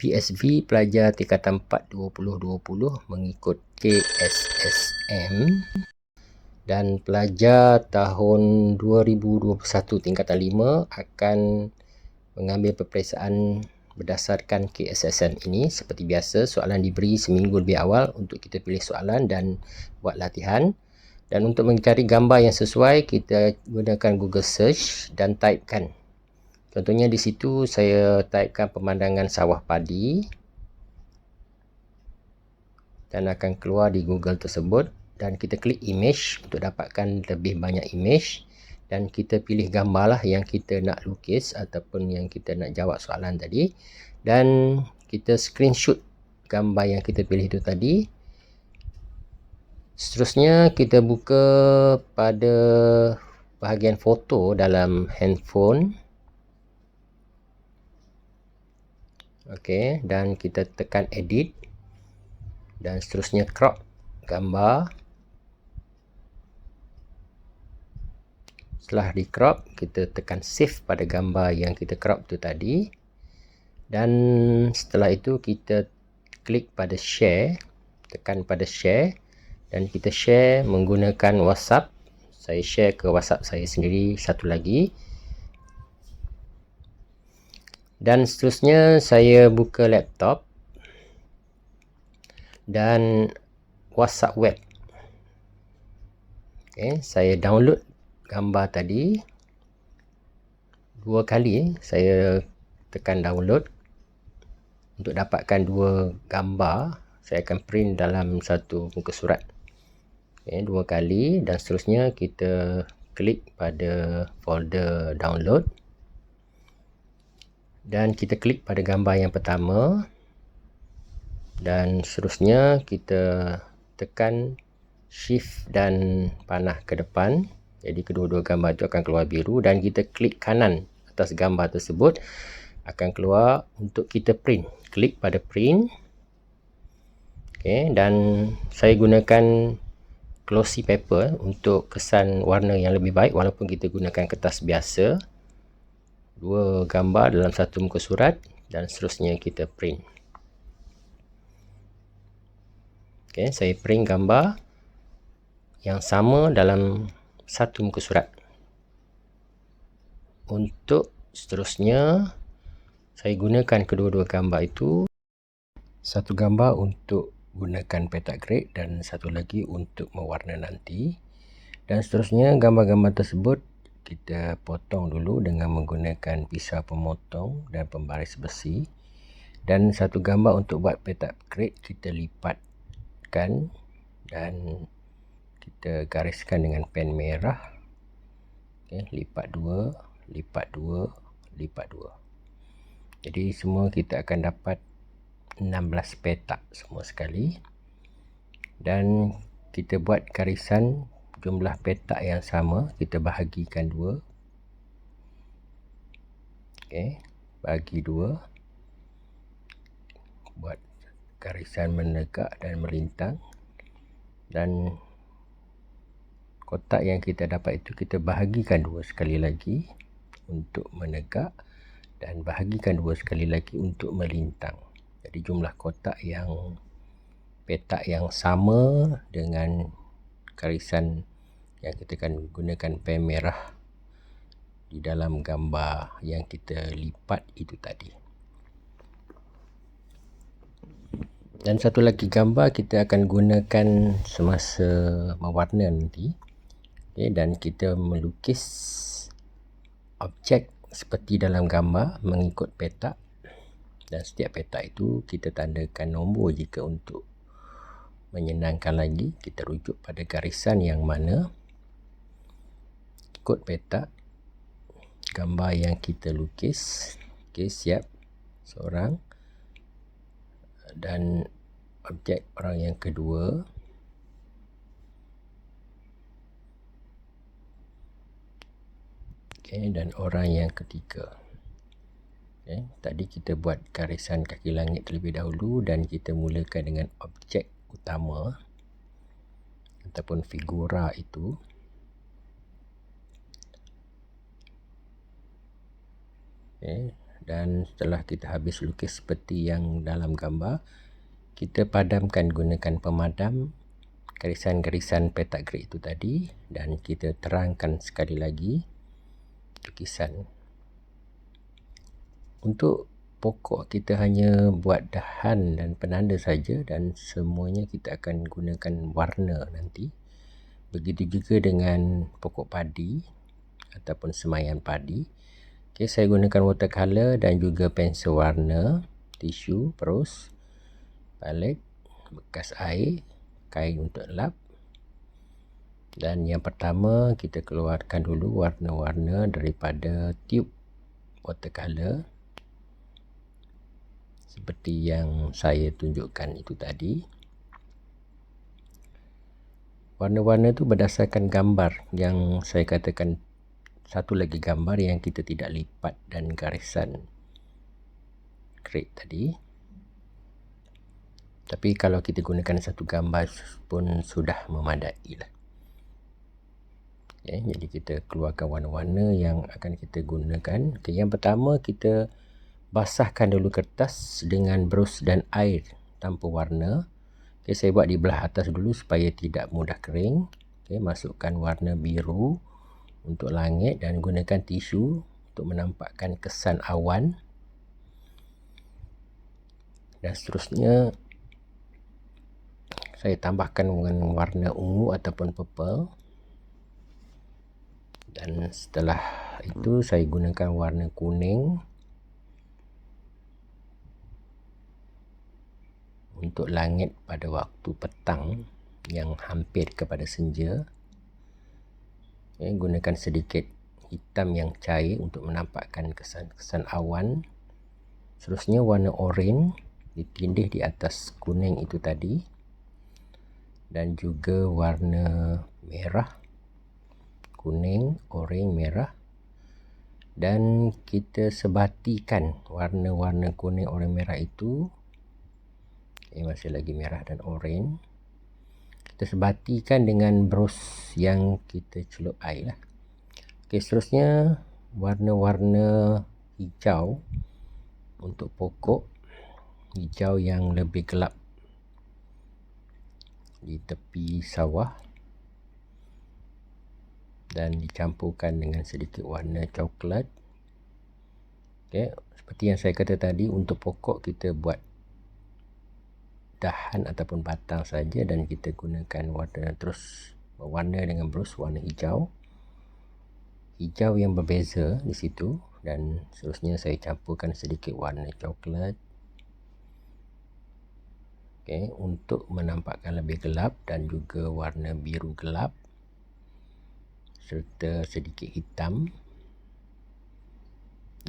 PSV pelajar tingkatan 4 2020 mengikut KSSM, dan pelajar tahun 2021 tingkatan 5 akan mengambil peperiksaan berdasarkan KSSM ini. Seperti biasa, soalan diberi seminggu lebih awal untuk kita pilih soalan dan buat latihan. Dan untuk mencari gambar yang sesuai, kita gunakan Google Search dan typekan. Contohnya di situ saya typekan pemandangan sawah padi dan akan keluar di Google tersebut, dan kita klik image untuk dapatkan lebih banyak image, dan kita pilih gambar lah yang kita nak lukis ataupun yang kita nak jawab soalan tadi, dan kita screenshot gambar yang kita pilih itu tadi. Seterusnya kita buka pada bahagian foto dalam handphone. Okey, dan kita tekan edit dan seterusnya crop gambar. Setelah di crop, kita tekan save pada gambar yang kita crop tu tadi, dan setelah itu kita klik pada share, tekan pada share, dan kita share menggunakan WhatsApp. Saya share ke WhatsApp saya sendiri satu lagi. Dan seterusnya saya buka laptop dan WhatsApp web. Okay, saya download gambar tadi 2 kali. Saya tekan download untuk dapatkan 2 gambar. Saya akan print dalam satu muka surat. Okay, 2 kali, dan seterusnya kita klik pada folder download dan kita klik pada gambar yang pertama, dan seterusnya kita tekan shift dan panah ke depan. Jadi kedua-dua gambar itu akan keluar biru, dan kita klik kanan atas gambar tersebut, akan keluar untuk kita print. Klik pada print. Okay, dan saya gunakan glossy paper untuk kesan warna yang lebih baik, walaupun kita gunakan kertas biasa. 2 gambar dalam satu muka surat, dan seterusnya kita print. Okay, saya print gambar yang sama dalam satu muka surat. Untuk seterusnya, saya gunakan kedua-dua gambar itu. Satu gambar untuk gunakan petak grade dan satu lagi untuk mewarna nanti. Dan seterusnya gambar-gambar tersebut kita potong dulu dengan menggunakan pisau pemotong dan pembaris besi. Dan satu gambar untuk buat petak grade kita lipatkan dan kita gariskan dengan pen merah. Okay, lipat 2, lipat 2, lipat 2. Jadi semua kita akan dapat 16 petak semua sekali. Dan kita buat garisan jumlah petak yang sama, kita bahagikan 2. Okey, bagi 2. Buat garisan menegak dan melintang. Dan kotak yang kita dapat itu kita bahagikan 2 sekali lagi untuk menegak, dan bahagikan 2 sekali lagi untuk melintang. Jadi jumlah kotak yang petak yang sama dengan garisan yang kita akan gunakan pen merah di dalam gambar yang kita lipat itu tadi. Dan satu lagi gambar kita akan gunakan semasa mewarna nanti. Okay, dan kita melukis objek seperti dalam gambar mengikut petak, dan setiap petak itu kita tandakan nombor. Jika untuk menyenangkan lagi, kita rujuk pada garisan yang mana ikut petak gambar yang kita lukis. Okey, siap seorang, dan objek orang yang kedua. Okey, dan orang yang ketiga. Okay, tadi kita buat garisan kaki langit terlebih dahulu, dan kita mulakan dengan objek utama ataupun figura itu. Okay, dan setelah kita habis lukis seperti yang dalam gambar, kita padamkan gunakan pemadam garisan-garisan petak grid itu tadi, dan kita terangkan sekali lagi lukisan. Untuk pokok kita hanya buat dahan dan penanda saja, dan semuanya kita akan gunakan warna nanti. Begitu juga dengan pokok padi ataupun semayan padi. Okay, saya gunakan watercolor dan juga pensel warna, tisu, perus, palet, bekas air, kain untuk lap. Dan yang pertama kita keluarkan dulu warna-warna daripada tube watercolor seperti yang saya tunjukkan itu tadi. Warna-warna itu berdasarkan gambar yang saya katakan, satu lagi gambar yang kita tidak lipat dan garisan grid tadi. Tapi kalau kita gunakan satu gambar pun sudah memadai lah. Okay, jadi kita keluarkan warna-warna yang akan kita gunakan. Okay, yang pertama kita basahkan dulu kertas dengan brus dan air tanpa warna. Okay, saya buat di belah atas dulu supaya tidak mudah kering. Okay, masukkan warna biru untuk langit dan gunakan tisu untuk menampakkan kesan awan. Dan seterusnya saya tambahkan dengan warna ungu ataupun purple. Dan setelah itu saya gunakan warna kuning untuk langit pada waktu petang yang hampir kepada senja. Okay, gunakan sedikit hitam yang cair untuk menampakkan kesan awan. Seterusnya warna oranye ditindih di atas kuning itu tadi, dan juga warna merah, kuning, oranye, merah, dan kita sebatikan warna-warna kuning, oranye, merah itu. Masih lagi merah dan oranye. Kita sebatikan dengan brus yang kita celup air lah. Okay, seterusnya warna-warna hijau untuk pokok, hijau yang lebih gelap di tepi sawah, dan dicampurkan dengan sedikit warna coklat. Okay, seperti yang saya kata tadi, untuk pokok kita buat dahan ataupun batang saja, dan kita gunakan warna, terus warna dengan brus warna hijau yang berbeza di situ, dan seterusnya saya campurkan sedikit warna coklat. Okay, untuk menampakkan lebih gelap, dan juga warna biru gelap serta sedikit hitam.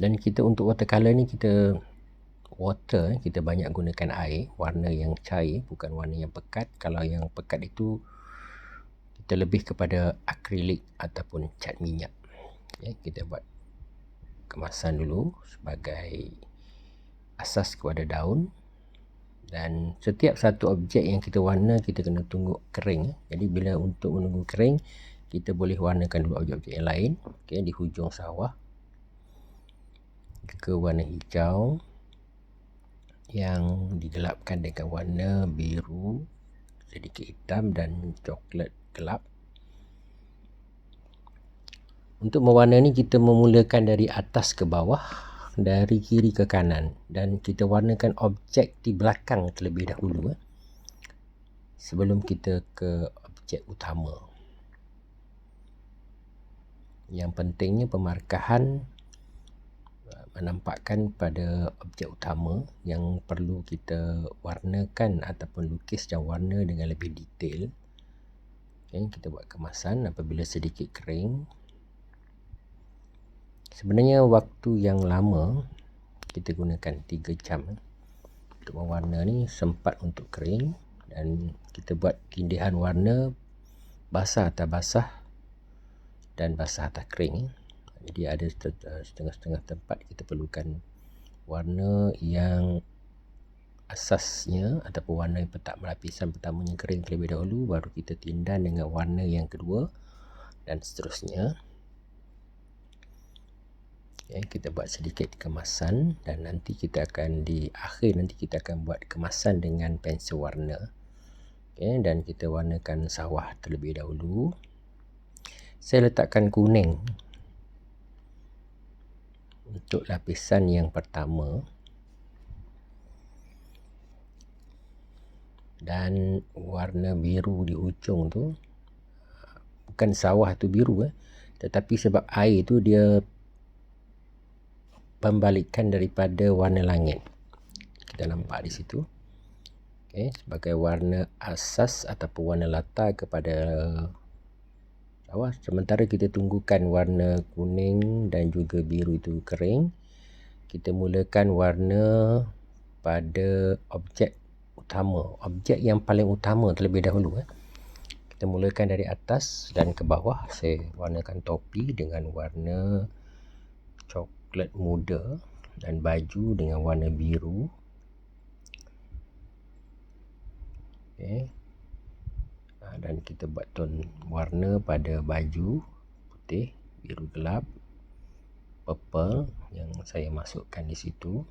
Dan kita untuk watercolor ni kita banyak gunakan air, warna yang cair, bukan warna yang pekat. Kalau yang pekat itu kita lebih kepada akrilik ataupun cat minyak. Okay, kita buat kemasan dulu sebagai asas kepada daun. Dan setiap satu objek yang kita warna, kita kena tunggu kering. Jadi bila untuk menunggu kering, kita boleh warnakan dulu objek-objek yang lain. Okay, di hujung sawah ke warna hijau yang digelapkan dengan warna biru, sedikit hitam dan coklat gelap. Untuk mewarna ni kita memulakan dari atas ke bawah, dari kiri ke kanan, dan kita warnakan objek di belakang terlebih dahulu sebelum kita ke objek utama. Yang pentingnya pemarkahan menampakkan pada objek utama yang perlu kita warnakan ataupun lukis dan warna dengan lebih detail. Okay, kita buat kemasan apabila sedikit kering. Sebenarnya waktu yang lama kita gunakan 3 jam untuk mewarna ni, sempat untuk kering, dan kita buat tindihan warna basah atas basah dan basah atas kering. Jadi ada setengah-setengah tempat kita perlukan warna yang asasnya ataupun warna lapisan pertamanya kering terlebih dahulu, baru kita tindan dengan warna yang kedua, dan seterusnya. Kita buat sedikit kemasan dan nanti kita akan di akhir nanti kita akan buat kemasan dengan pensel warna. Dan kita warnakan sawah terlebih dahulu. Saya letakkan kuning untuk lapisan yang pertama. Dan warna biru di ujung tu, bukan sawah tu biru tetapi sebab air tu dia pembalikan daripada warna langit. Kita nampak di situ. Sebagai warna asas ataupun warna latar kepada sawah. Sementara kita tunggukan warna kuning dan juga biru itu kering, kita mulakan warna pada objek utama, objek yang paling utama terlebih dahulu. Kita mulakan dari atas dan ke bawah. Saya warnakan topi dengan warna coklat muda dan baju dengan warna biru. Dan kita buat tone warna pada baju putih, biru gelap, purple yang saya masukkan di situ.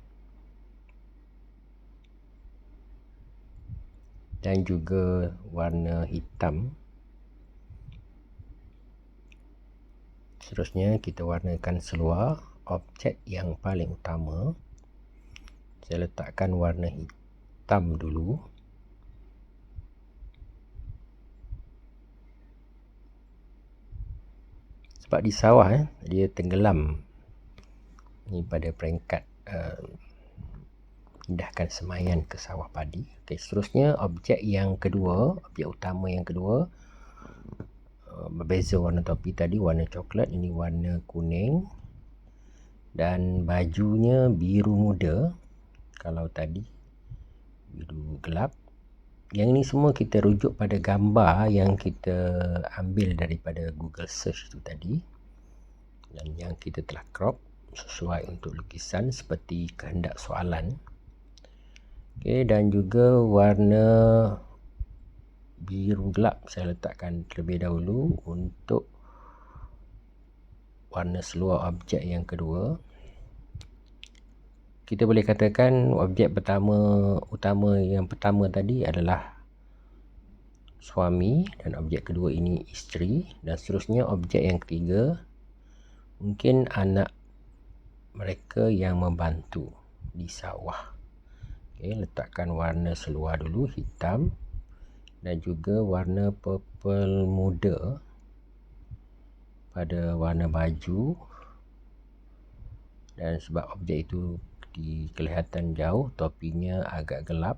Dan juga warna hitam. Seterusnya kita warnakan seluar objek yang paling utama. Saya letakkan warna hitam dulu. Sebab di sawah dia tenggelam ni pada peringkat pindahkan semaian ke sawah padi. Seterusnya objek yang kedua, objek utama yang kedua, berbeza warna topi tadi warna coklat, ini warna kuning dan bajunya biru muda. Kalau tadi biru gelap. Yang ini semua kita rujuk pada gambar yang kita ambil daripada Google Search tu tadi, dan yang kita telah crop sesuai untuk lukisan seperti kehendak soalan. Dan juga warna biru gelap saya letakkan terlebih dahulu untuk warna seluar objek yang kedua. Kita boleh katakan objek utama yang pertama tadi adalah suami dan objek kedua ini isteri, dan seterusnya objek yang ketiga mungkin anak mereka yang membantu di sawah. Letakkan warna seluar dulu hitam dan juga warna purple muda pada warna baju. Dan sebab objek itu kelihatan jauh, topinya agak gelap.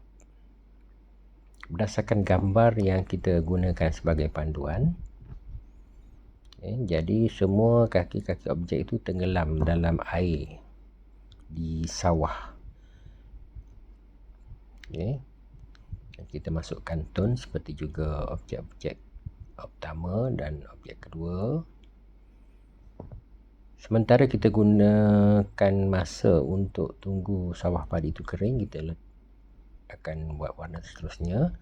Berdasarkan gambar yang kita gunakan sebagai panduan, jadi semua kaki-kaki objek itu tenggelam dalam air di sawah. Kita masukkan tone seperti juga objek-objek utama dan objek kedua. Sementara kita gunakan masa untuk tunggu sawah padi itu kering, kita akan buat warna seterusnya.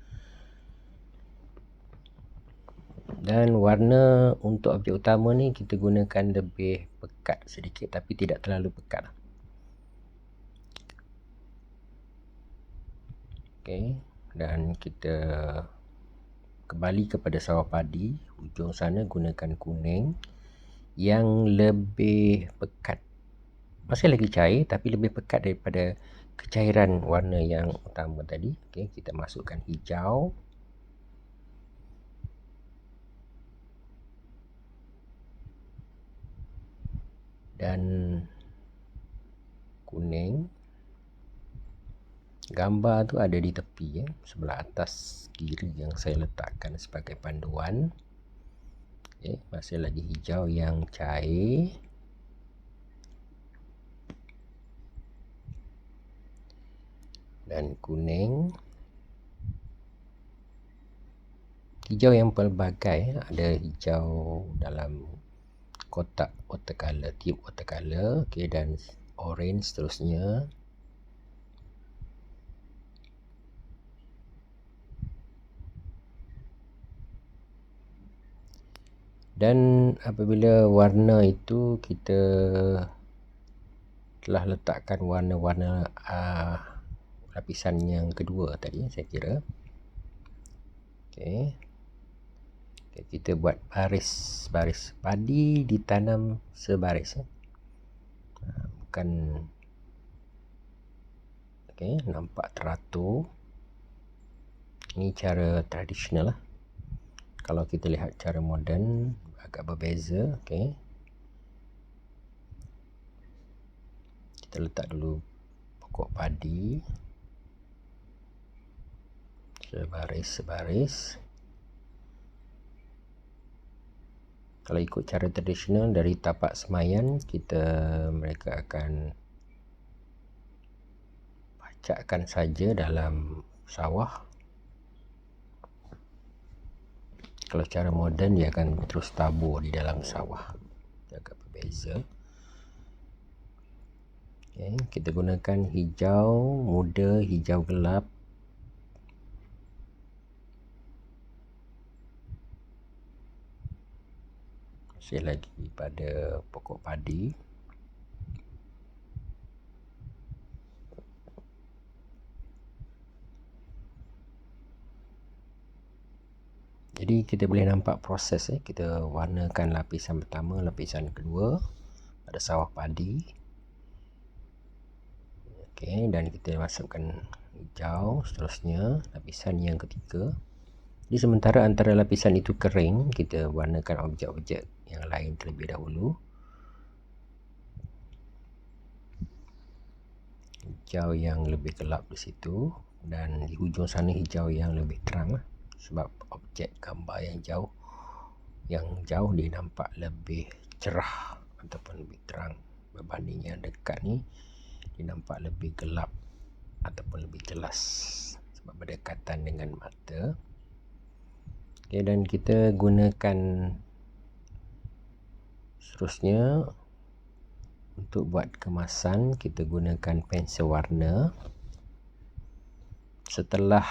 Dan warna untuk objek utama ni kita gunakan lebih pekat sedikit tapi tidak terlalu pekat. Dan kita kembali kepada sawah padi. Ujung sana gunakan kuning yang lebih pekat, masih lagi cair tapi lebih pekat daripada kecairan warna yang utama tadi. Kita masukkan hijau dan kuning. Gambar tu ada di tepi sebelah atas kiri yang saya letakkan sebagai panduan. Masih lagi hijau yang cair. Dan kuning. Hijau yang pelbagai, ada hijau dalam kotak watercolor, tube watercolor, dan orange seterusnya. Dan apabila warna itu kita telah letakkan warna-warna lapisan yang kedua tadi, saya kira. Okey. Kita buat baris-baris. Padi ditanam sebaris. Bukan. Okey, nampak teratur. Ini cara tradisional lah. Kalau kita lihat cara moden agak berbeza. Okey. Kita letak dulu pokok padi sebaris-sebaris. Kalau ikut cara tradisional dari tapak semayan, mereka akan pacakkan saja dalam sawah. Kalau cara moden, dia akan terus tabur di dalam sawah. Agak berbeza. Okay, kita gunakan hijau muda, hijau gelap. Masih lagi pada pokok padi. Jadi kita boleh nampak proses. Kita warnakan lapisan pertama, lapisan kedua pada sawah padi. Okey, dan kita masukkan hijau, seterusnya lapisan yang ketiga. Jadi sementara antara lapisan itu kering, kita warnakan objek-objek yang lain terlebih dahulu. Hijau yang lebih gelap di situ, dan di hujung sana hijau yang lebih terang, sebab objek gambar yang jauh dia nampak lebih cerah ataupun lebih terang berbanding yang dekat ni. Dia nampak lebih gelap ataupun lebih jelas sebab berdekatan dengan mata. Okey, dan kita gunakan seterusnya untuk buat kemasan, kita gunakan pensel warna. Setelah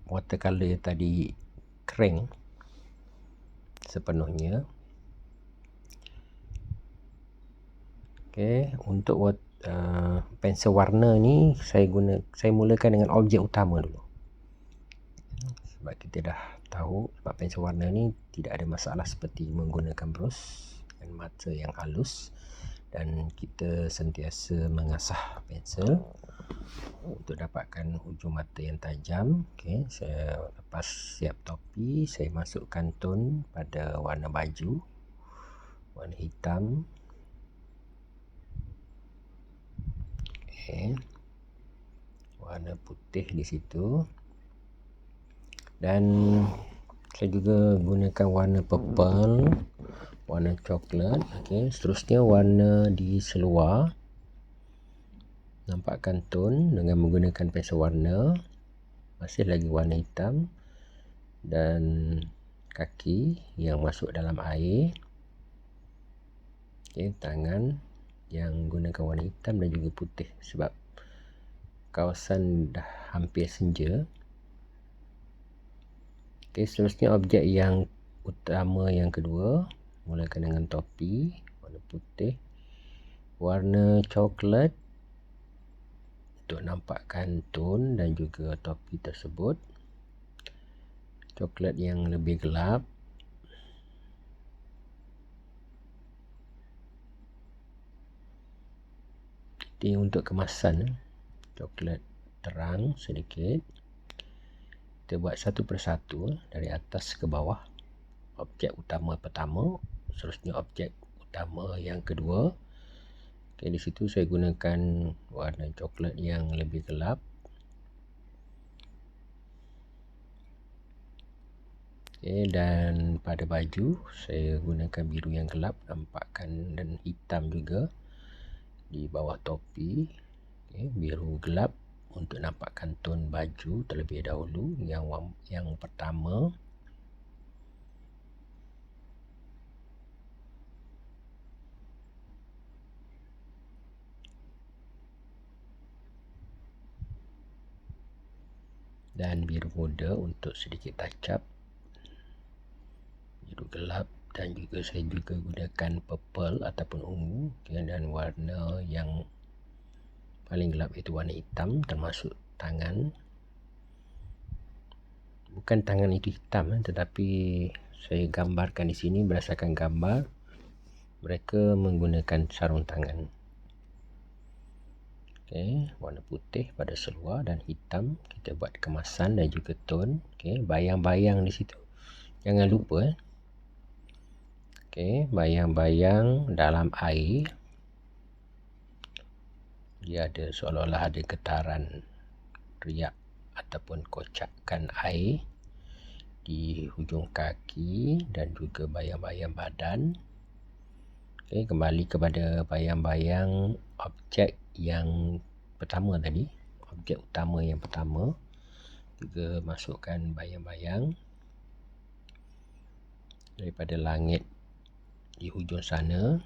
watercolor tadi kering sepenuhnya. Okey, untuk pensel warna ni saya mulakan dengan objek utama dulu. Sebab kita dah tahu, sebab pensel warna ni tidak ada masalah seperti menggunakan brush dan mata yang halus, dan kita sentiasa mengasah pensel untuk dapatkan hujung mata yang tajam. Okey, saya lepas siap topi, saya masukkan tone pada warna baju, warna hitam. Okay. Warna putih di situ, dan saya juga gunakan warna purple, warna coklat. Okay. Seterusnya warna di seluar, nampakkan tone dengan menggunakan pensel warna, masih lagi warna hitam, dan kaki yang masuk dalam air. Okay. Tangan yang gunakan warna hitam dan juga putih sebab kawasan dah hampir senja. Okay, seterusnya objek yang utama yang kedua, mulakan dengan topi warna putih, warna coklat untuk nampakkan tone dan juga topi tersebut. Coklat yang lebih gelap. Ini untuk kemasan, coklat terang sedikit. Kita buat satu persatu dari atas ke bawah. Objek utama pertama, seterusnya objek utama yang kedua. Okay, di situ saya gunakan warna coklat yang lebih gelap. Okay, dan pada baju saya gunakan biru yang gelap, nampakkan, dan hitam juga di bawah topi. Okay, biru gelap untuk nampakkan tone baju terlebih dahulu yang pertama. Dan biru muda untuk sedikit touch up. Biru gelap dan juga saya juga gunakan purple ataupun ungu, dan warna yang paling gelap itu warna hitam, termasuk tangan. Bukan tangan itu hitam, tetapi saya gambarkan di sini berdasarkan gambar mereka menggunakan sarung tangan. Warna putih pada seluar dan hitam kita buat kemasan dan juga tone. Bayang-bayang di situ jangan lupa. Bayang-bayang dalam air, dia ada seolah-olah ada getaran riak ataupun kocakan air di hujung kaki dan juga bayang-bayang badan. Kembali kepada bayang-bayang objek yang pertama tadi, objek utama yang pertama, juga masukkan bayang-bayang daripada langit di hujung sana.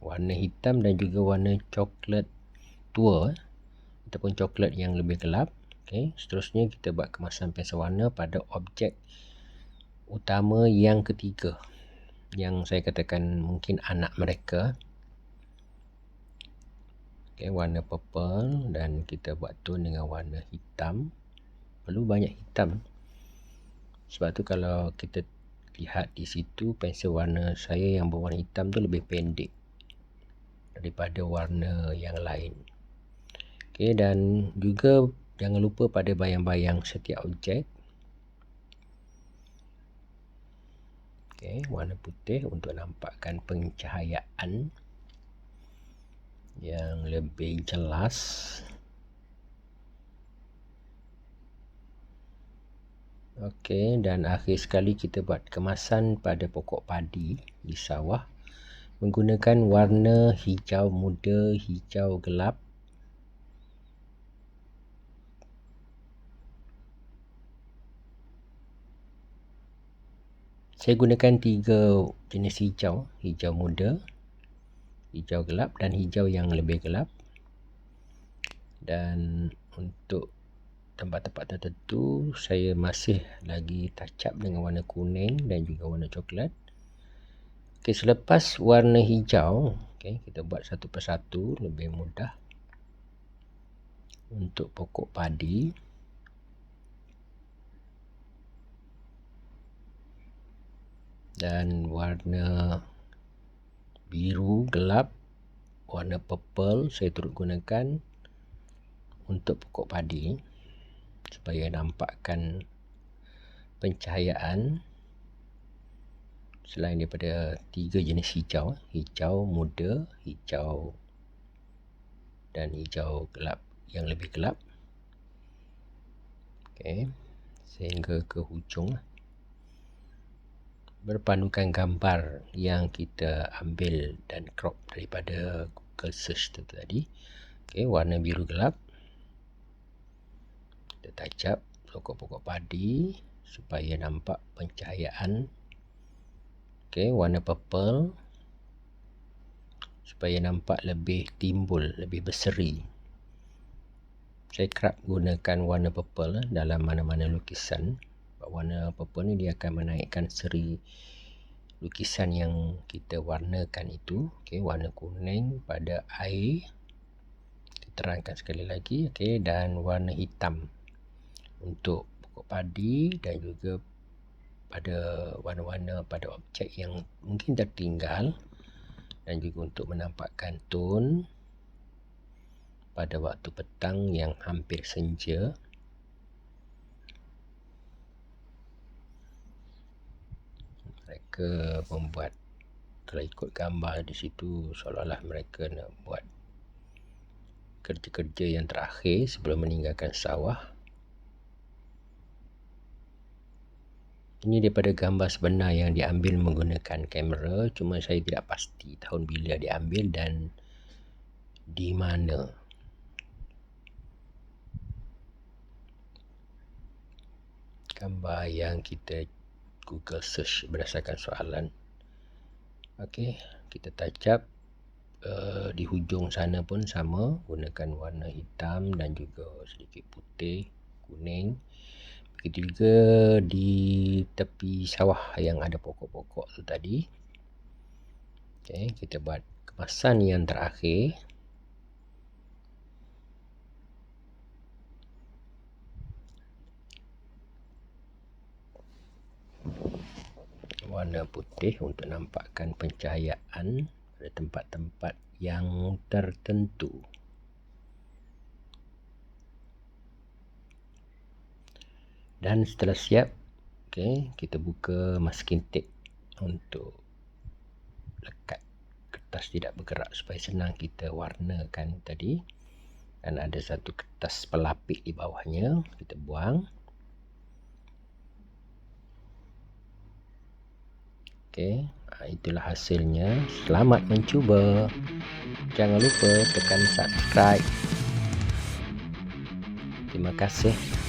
Warna hitam dan juga warna coklat tua ataupun coklat yang lebih gelap. Seterusnya kita buat kemasan pensel warna pada objek utama yang ketiga, yang saya katakan mungkin anak mereka. Warna purple dan kita buat tone dengan warna hitam. Perlu banyak hitam, sebab tu kalau kita lihat di situ pensel warna saya yang berwarna hitam tu lebih pendek daripada warna yang lain. Dan juga jangan lupa pada bayang-bayang setiap objek. Warna putih untuk nampakkan pencahayaan yang lebih jelas. Dan akhir sekali kita buat kemasan pada pokok padi di sawah menggunakan warna hijau muda, hijau gelap. Saya gunakan 3 jenis hijau, hijau muda, hijau gelap dan hijau yang lebih gelap. Dan untuk tempat-tempat tertentu saya masih lagi touch up dengan warna kuning dan juga warna coklat. Selepas warna hijau, kita buat satu persatu lebih mudah. Untuk pokok padi, dan warna biru gelap, warna purple saya turut gunakan untuk pokok padi supaya nampakkan pencahayaan selain daripada 3 jenis hijau, hijau muda, hijau dan hijau gelap yang lebih gelap. Sehingga ke hujung berpandukan gambar yang kita ambil dan crop daripada Google Search tu tadi. Warna biru gelap kita touch up pokok-pokok padi supaya nampak pencahayaan. Warna purple supaya nampak lebih timbul, lebih berseri. Saya kerap gunakan warna purple dalam mana-mana lukisan. Warna purple ni dia akan menaikkan seri lukisan yang kita warnakan itu. Warna kuning pada air, terangkan sekali lagi. Dan warna hitam untuk pokok padi dan juga pada warna-warna pada objek yang mungkin tertinggal, dan juga untuk menampakkan tone pada waktu petang yang hampir senja. Mereka membuat, kalau ikut gambar di situ, seolah-olah mereka nak buat kerja-kerja yang terakhir sebelum meninggalkan sawah. Ini daripada gambar sebenar yang diambil menggunakan kamera, cuma saya tidak pasti tahun bila diambil dan di mana. Gambar yang kita Google search berdasarkan soalan. Kita touch up di hujung sana pun sama, gunakan warna hitam dan juga sedikit putih, kuning. Begitu juga di tepi sawah yang ada pokok-pokok tu tadi. Okay, kita buat kemasan yang terakhir. Warna putih untuk nampakkan pencahayaan pada tempat-tempat yang tertentu. Dan setelah siap, okay, kita buka masking tape untuk lekat kertas tidak bergerak supaya senang kita warnakan tadi. Dan ada satu kertas pelapik di bawahnya, kita buang. Okay, itulah hasilnya. Selamat mencuba. Jangan lupa tekan subscribe. Terima kasih.